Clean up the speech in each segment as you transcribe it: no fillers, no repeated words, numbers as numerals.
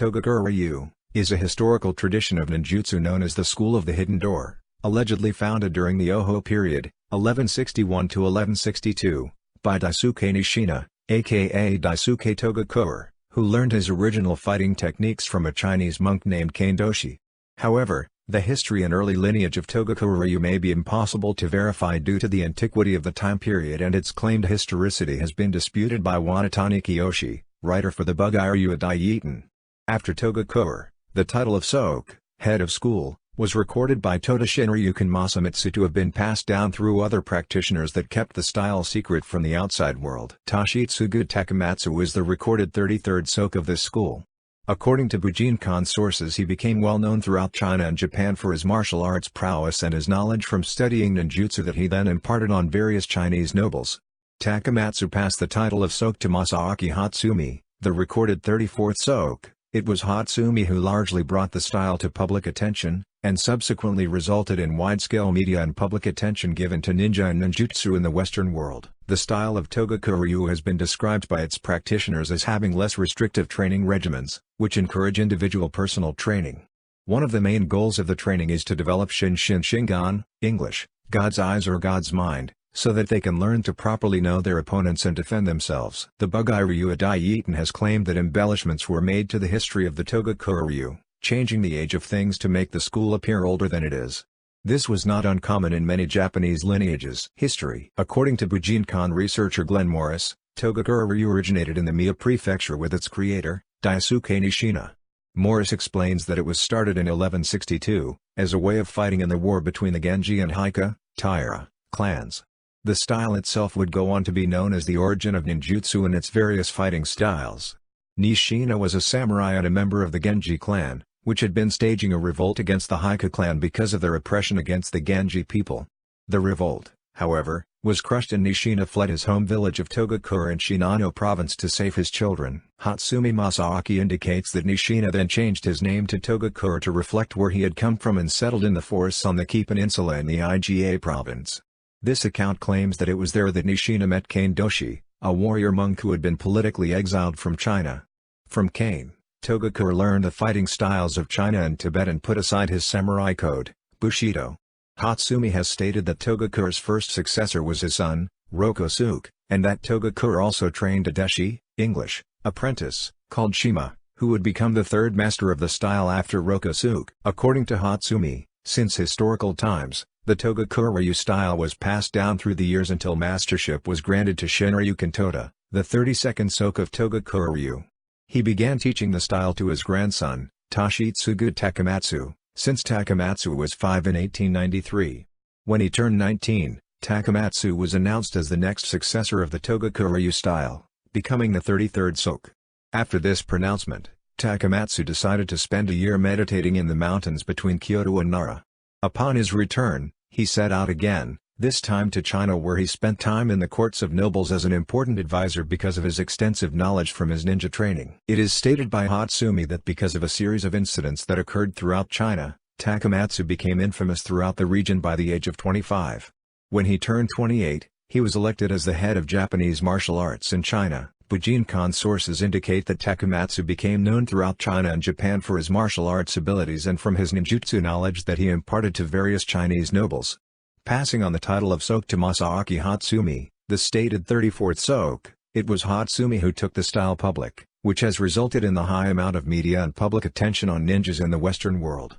Togakure Ryu is a historical tradition of ninjutsu known as the School of the Hidden Door, allegedly founded during the Oho period, 1161 to 1162, by Daisuke Nishina, aka Daisuke Togakure, who learned his original fighting techniques from a Chinese monk named Kandoshi. However, the history and early lineage of Togakure Ryu may be impossible to verify due to the antiquity of the time period, and its claimed historicity has been disputed by Wanatani Kiyoshi, writer for the Bugairu Daieiten. After Togakure, the title of Soke, head of school, was recorded by Toda Shinryuken Masamitsu to have been passed down through other practitioners that kept the style secret from the outside world. Tashitsugu Takamatsu is the recorded 33rd Soke of this school. According to Bujinkan sources, he became well known throughout China and Japan for his martial arts prowess and his knowledge from studying ninjutsu that he then imparted on various Chinese nobles. Takamatsu passed the title of Soke to Masaaki Hatsumi, the recorded 34th Soke. It was Hatsumi who largely brought the style to public attention, and subsequently resulted in wide-scale media and public attention given to ninja and ninjutsu in the Western world. The style of Togakure Ryu has been described by its practitioners as having less restrictive training regimens, which encourage individual personal training. One of the main goals of the training is to develop Shingan, English, God's eyes or God's mind, so that they can learn to properly know their opponents and defend themselves. The Bugairu Daieiten has claimed that embellishments were made to the history of the Togakure Ryu, changing the age of things to make the school appear older than it is. This was not uncommon in many Japanese lineages. History. According to Bujinkan researcher Glenn Morris, Togakure Ryu originated in the Mie Prefecture with its creator, Daisuke Nishina. Morris explains that it was started in 1162, as a way of fighting in the war between the Genji and Heike, Taira, clans. The style itself would go on to be known as the origin of ninjutsu and its various fighting styles. Nishina was a samurai and a member of the Genji clan, which had been staging a revolt against the Heike clan because of their oppression against the Genji people. The revolt, however, was crushed and Nishina fled his home village of Togakure in Shinano province to save his children. Hatsumi Masaaki indicates that Nishina then changed his name to Togakure to reflect where he had come from and settled in the forests on the Kii Peninsula in the Iga province. This account claims that it was there that Nishina met Kandoshi, a warrior monk who had been politically exiled from China. From Kane, Togakure learned the fighting styles of China and Tibet and put aside his samurai code, Bushido. Hatsumi has stated that Togakure's first successor was his son, Rokosuke, and that Togakure also trained a deshi, English, apprentice, called Shima, who would become the third master of the style after Rokosuke. According to Hatsumi, since historical times, the Togakure Ryu style was passed down through the years until mastership was granted to Shinryuken Toda, the 32nd Soke of Togakure Ryu. He began teaching the style to his grandson, Tashitsugu Takamatsu, since Takamatsu was 5 in 1893. When he turned 19, Takamatsu was announced as the next successor of the Togakure Ryu style, becoming the 33rd Soke. After this pronouncement, Takamatsu decided to spend a year meditating in the mountains between Kyoto and Nara. Upon his return, he set out again, this time to China, where he spent time in the courts of nobles as an important advisor because of his extensive knowledge from his ninja training. It is stated by Hatsumi that because of a series of incidents that occurred throughout China, Takamatsu became infamous throughout the region by the age of 25. When he turned 28, he was elected as the head of Japanese martial arts in China. Bujinkan sources indicate that Takamatsu became known throughout China and Japan for his martial arts abilities and from his ninjutsu knowledge that he imparted to various Chinese nobles. Passing on the title of Soke to Masaaki Hatsumi, the stated 34th Soke, it was Hatsumi who took the style public, which has resulted in the high amount of media and public attention on ninjas in the Western world.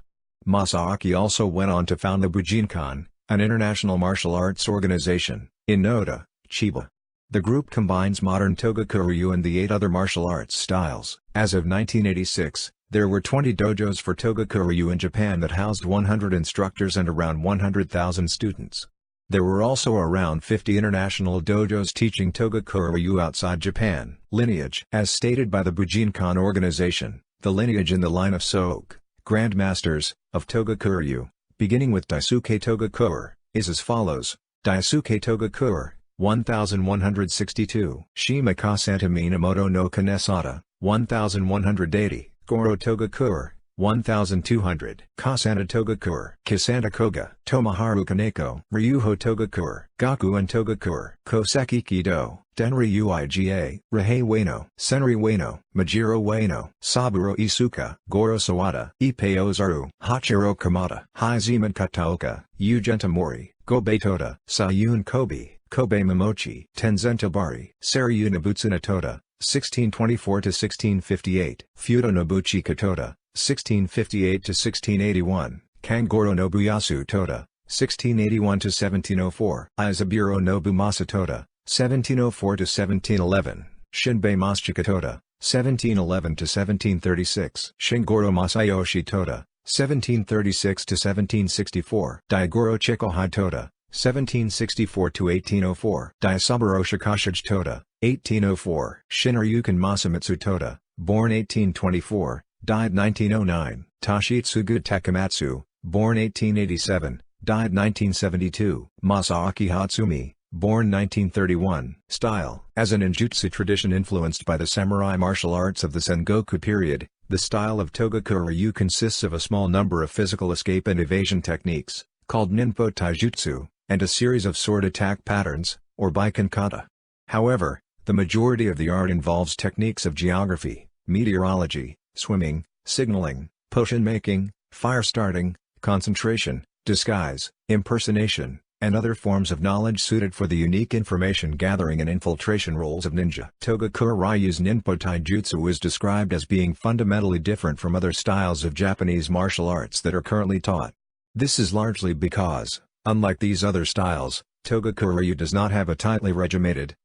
Masaaki also went on to found the Bujinkan, an international martial arts organization, in Noda, Chiba. The group combines modern Togakure Ryu and the 8 other martial arts styles. As of 1986, there were 20 dojos for Togakure Ryu in Japan that housed 100 instructors and around 100,000 students. There were also around 50 international dojos teaching Togakure Ryu outside Japan. Lineage. As stated by the Bujinkan organization, the lineage in the line of Soke, Grandmasters, of Togakure Ryu, beginning with Daisuke Togakure, is as follows: Daisuke Togakure, 1162. Shima Kasanta Minamoto no Kanesada, 1180. Goro Togakure, 1200. Kasanta Togakure. Kasanta Koga. Tomoharu Kaneko. Ryuho Togakure. Gakuen Togakure. Koseki Kido. Denri Uiga, Rihei Ueno, Senri Ueno, Majiro Ueno, Saburo Isuka, Goro Sawada, Ippei Ozaru, Hachiro Kamada, Haizumi Kataoka, Ugenta Mori, Gobe Toda, Sayun Kobe, Kobe Momochi, Tenzen Tobari, Saryu Nobutsuna Toda, 1624–1658, Fudo Nobuchi Katoda, 1658–1681, Kangoro Nobuyasu Toda, 1681–1704, Izaburo Nobumasa Toda, 1704–1711, Shinbei Masachika Toda, 1711–1736, Shingoro Masayoshi Toda, 1736–1764, Daigoro Chikohai Toda, 1764–1804, Daisaburo Shikashige Toda, 1804, Shinryuken Masamitsu Toda, born 1824, died 1909, Toshitsugu Takamatsu, born 1887, died 1972, Masaaki Hatsumi, born 1931. Style. As a ninjutsu tradition influenced by the samurai martial arts of the Sengoku period, the style of Togakure consists of a small number of physical escape and evasion techniques, called ninpo taijutsu, and a series of sword attack patterns, or baiken kata. However, the majority of the art involves techniques of geography, meteorology, swimming, signaling, potion making, fire starting, concentration, disguise, impersonation, and other forms of knowledge suited for the unique information gathering and infiltration roles of ninja. Togakure Ryu's ninpo taijutsu is described as being fundamentally different from other styles of Japanese martial arts that are currently taught. This is largely because, unlike these other styles, Togakure Ryu does not have a tightly regimented,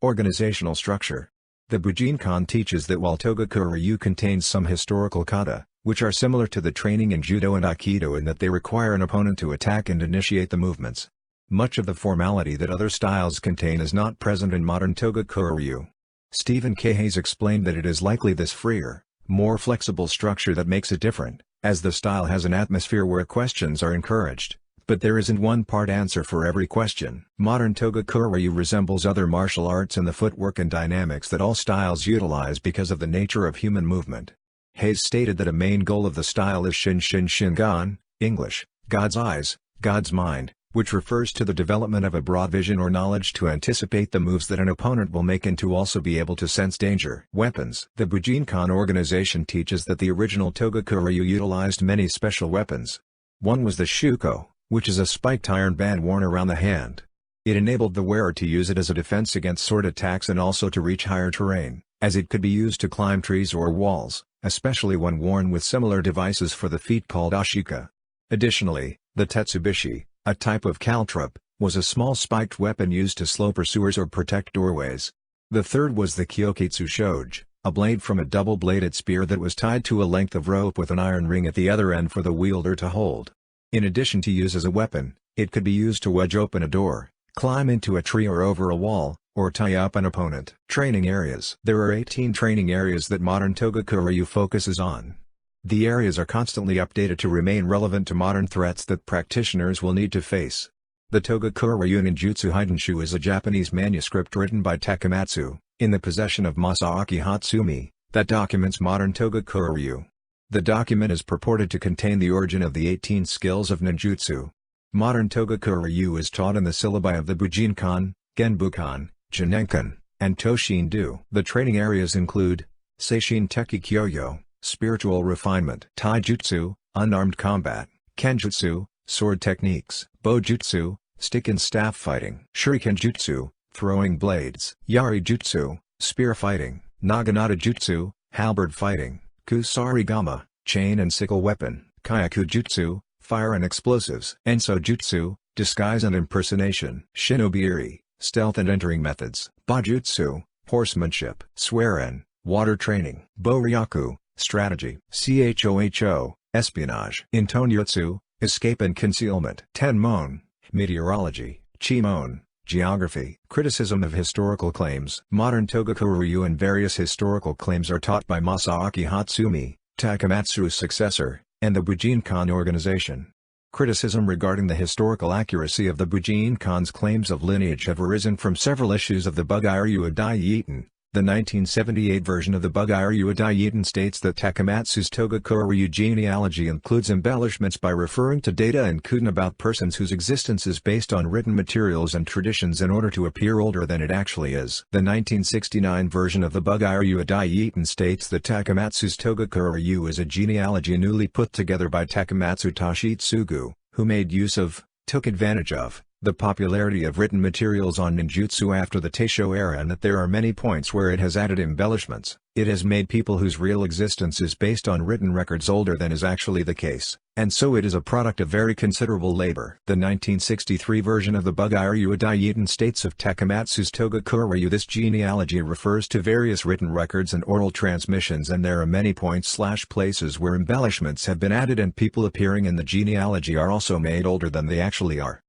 organizational structure. The Bujinkan teaches that while Togakure Ryu contains some historical kata, which are similar to the training in Judo and Aikido in that they require an opponent to attack and initiate the movements, much of the formality that other styles contain is not present in modern Togakure Ryu. Stephen K. Hayes explained that it is likely this freer, more flexible structure that makes it different, as the style has an atmosphere where questions are encouraged, but there isn't one part answer for every question. Modern Togakure Ryu resembles other martial arts in the footwork and dynamics that all styles utilize because of the nature of human movement. Hayes stated that a main goal of the style is Shin-Shin-Shin-Gan, English, God's eyes, God's mind, which refers to the development of a broad vision or knowledge to anticipate the moves that an opponent will make and to also be able to sense danger. Weapons. The Bujinkan organization teaches that the original Togakure Ryu utilized many special weapons. One was the shuko, which is a spiked iron band worn around the hand. It enabled the wearer to use it as a defense against sword attacks and also to reach higher terrain, as it could be used to climb trees or walls, especially when worn with similar devices for the feet called ashika. Additionally, the tetsubishi, a type of caltrop, was a small spiked weapon used to slow pursuers or protect doorways. The third was the kyokitsu shoge, a blade from a double-bladed spear that was tied to a length of rope with an iron ring at the other end for the wielder to hold. In addition to use as a weapon, it could be used to wedge open a door, climb into a tree or over a wall, or tie up an opponent. Training areas. There are 18 training areas that modern Togakure Ryu focuses on. The areas are constantly updated to remain relevant to modern threats that practitioners will need to face. The Togakure Ryu Ninjutsu Haidenshu is a Japanese manuscript written by Takamatsu, in the possession of Masaaki Hatsumi, that documents modern Togakure Ryu. The document is purported to contain the origin of the 18 skills of ninjutsu. Modern Togakure Ryu is taught in the syllabi of the Bujinkan, Genbukan, Jinenkan, and Toshin-do. The training areas include Seishin Teki Kyoyo, spiritual refinement, Taijutsu, unarmed combat, Kenjutsu, sword techniques, Bojutsu, stick and staff fighting, Shuriken Jutsu, throwing blades, Yari Jutsu, spear fighting, Naginata Jutsu, halberd fighting, Kusarigama, chain and sickle weapon, Kyaku Jutsu, fire and explosives, Enso Jutsu, disguise and impersonation, Shinobi-iri, stealth and entering methods, Bajutsu, horsemanship, Swearen, water training, Bo-ryaku, strategy, Choho, espionage, Intonjutsu, escape and concealment, Tenmon, meteorology, Chimon, geography. Criticism of historical claims. Modern Togakure Ryu and various historical claims are taught by Masaaki Hatsumi, Takamatsu's successor, and the Bujinkan organization. Criticism regarding the historical accuracy of the Bujinkan's claims of lineage have arisen from several issues of the Bugei-ryu Dai-Yiten, The 1978 version of the Bugairu Daijiten states that Takamatsu's Togakure genealogy includes embellishments by referring to data and kuden about persons whose existence is based on written materials and traditions in order to appear older than it actually is. The 1969 version of the Bugairu Daijiten states that Takamatsu's Togakure is a genealogy newly put together by Takamatsu Toshitsugu, who made use of, took advantage of, the popularity of written materials on ninjutsu after the Taisho era, and that there are many points where it has added embellishments. It has made people whose real existence is based on written records older than is actually the case, and so it is a product of very considerable labor. The 1963 version of the Bugairu Daijiten states of Takamatsu's Togakure this genealogy refers to various written records and oral transmissions, and there are many points/places where embellishments have been added and people appearing in the genealogy are also made older than they actually are.